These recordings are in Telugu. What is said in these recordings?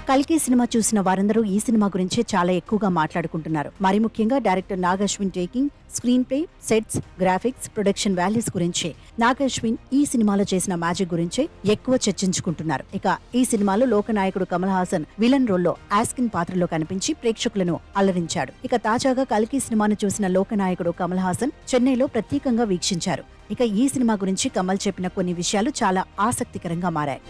కల్కి సినిమా చూసిన వారందరూ ఈ సినిమా గురించే చాలా ఎక్కువగా మాట్లాడుకుంటున్నారు. మరి ముఖ్యంగా director Nag Ashwin taking, screen play, sets, graphics, production values గురించే నాగ్ అశ్విన్ ఈ సినిమాలో చేసిన మ్యాజిక్ గురించే ఎక్కువ చర్చించుకుంటున్నారు. ఇక ఈ సినిమాలో లోకనాయకుడు కమల్ హాసన్ విలన్ రోల్లో ఆస్కిన్ పాత్రలో కనిపించి ప్రేక్షకులను అలరించాడు. ఇక తాజాగా కల్కి సినిమాను చూసిన లోకనాయకుడు కమల్ హాసన్ చెన్నైలో ప్రత్యేకంగా వీక్షించారు. ఇక ఈ సినిమా గురించి కమల్ చెప్పిన కొన్ని విషయాలు చాలా ఆసక్తికరంగా మారాయి.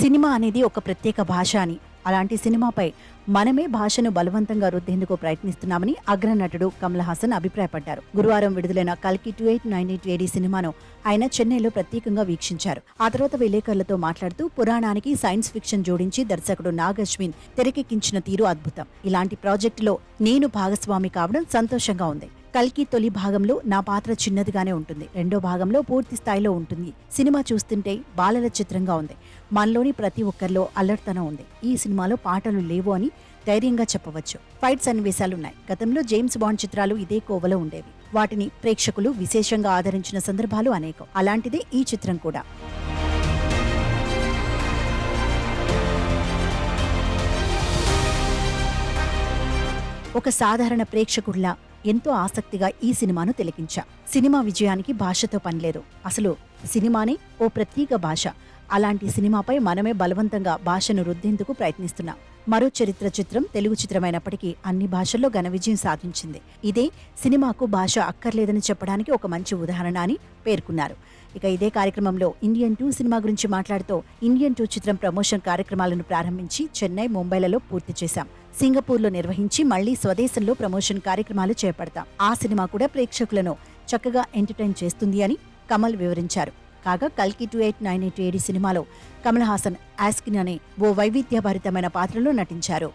సినిమా అనేది ఒక ప్రత్యేక భాష అని, అలాంటి సినిమాపై మనమే భాషను బలవంతంగా రుద్దేందుకు ప్రయత్నిస్తున్నామని అగ్రనటుడు కమల్ హాసన్ అభిప్రాయపడ్డారు. గురువారం విడుదలైన కల్కి 2898 AD సినిమాను ఆయన చెన్నైలో ప్రత్యేకంగా వీక్షించారు. ఆ తర్వాత విలేకరులతో మాట్లాడుతూ పురాణానికి సైన్స్ ఫిక్షన్ జోడించి దర్శకుడు నాగ్ అశ్విన్ తెరకెక్కించిన తీరు అద్భుతం. ఇలాంటి ప్రాజెక్టులో నేను భాగస్వామి కావడం సంతోషంగా ఉంది. కల్కి తొలి భాగంలో నా పాత్ర చిన్నదిగానే ఉంటుంది, రెండో భాగంలో పూర్తి స్థాయిలో ఉంటుంది. సినిమా చూస్తుంటే బాలల చిత్రంగా ఉంది. మనలోని ప్రతి ఒక్కరిలో అల్లర్తనం ఉంది. ఈ సినిమాలో పాటలు లేవు అని ధైర్యంగా చెప్పవచ్చు. ఫైట్ సన్నివేశాలున్నాయి. గతంలో జేమ్స్ బాండ్ చిత్రాలు ఇదే కోవలో ఉండేవి. వాటిని ప్రేక్షకులు విశేషంగా ఆదరించిన సందర్భాలు అనేకం. అలాంటిదే ఈ చిత్రం కూడా. ఒక సాధారణ ప్రేక్షకుడిలా ఎంతో ఆసక్తిగా ఈ సినిమాను తిలకించా. సినిమా విజయానికి భాషతో పనిలేదు. అసలు సినిమానే ఓ ప్రత్యేక భాష. అలాంటి సినిమాపై మనమే బలవంతంగా భాషను రుద్దేందుకు ప్రయత్నిస్తున్నాం. మరో చరిత్ర చిత్రం తెలుగు చిత్రమైనప్పటికీ అన్ని భాషల్లో ఘన విజయం సాధించింది. ఇదే సినిమాకు భాష అక్కర్లేదని చెప్పడానికి ఒక మంచి ఉదాహరణ అని పేర్కొన్నారు. ఇక ఇదే కార్యక్రమంలో ఇండియన్ 2 సినిమా గురించి మాట్లాడుతూ ఇండియన్ 2 చిత్రం ప్రమోషన్ కార్యక్రమాలను ప్రారంభించి చెన్నై, ముంబైలలో పూర్తి చేశాం. సింగపూర్లో నిర్వహించి మళ్లీ స్వదేశంలో ప్రమోషన్ కార్యక్రమాలు చేపడతాం. ఆ సినిమా కూడా ప్రేక్షకులను చక్కగా ఎంటర్టైన్ చేస్తుంది అని కమల్ వివరించారు. కాగా కల్కి 2898 AD సినిమాలో కమల్ హాసన్ ఆస్కిన్ అనే ఓ వైవిధ్యభరితమైన పాత్రలో నటించారు.